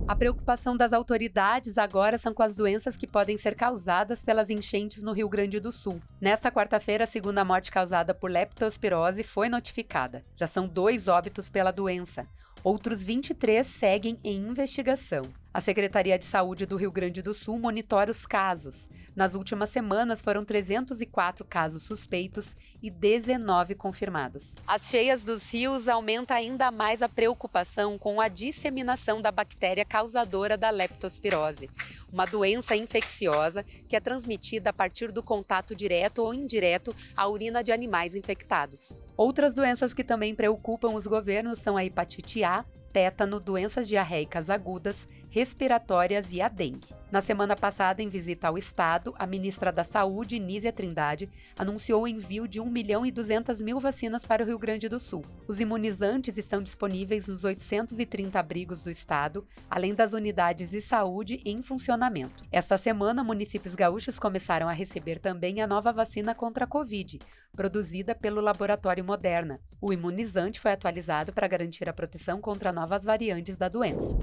A preocupação das autoridades agora são com as doenças que podem ser causadas pelas enchentes no Rio Grande do Sul. Nesta quarta-feira, a segunda morte causada por leptospirose foi notificada. Já são 2 óbitos pela doença. Outros 23 seguem em investigação. A Secretaria de Saúde do Rio Grande do Sul monitora os casos. Nas últimas semanas foram 304 casos suspeitos e 19 confirmados. As cheias dos rios aumentam ainda mais a preocupação com a disseminação da bactéria causadora da leptospirose, uma doença infecciosa que é transmitida a partir do contato direto ou indireto à urina de animais infectados. Outras doenças que também preocupam os governos são a hepatite A, tétano, doenças diarreicas agudas, respiratórias e a dengue. Na semana passada, em visita ao estado, a ministra da Saúde, Nízia Trindade, anunciou o envio de 1.200.000 vacinas para o Rio Grande do Sul. Os imunizantes estão disponíveis nos 830 abrigos do estado, além das unidades de saúde em funcionamento. Esta semana, municípios gaúchos começaram a receber também a nova vacina contra a Covid, produzida pelo laboratório Moderna. O imunizante foi atualizado para garantir a proteção contra novas variantes da doença.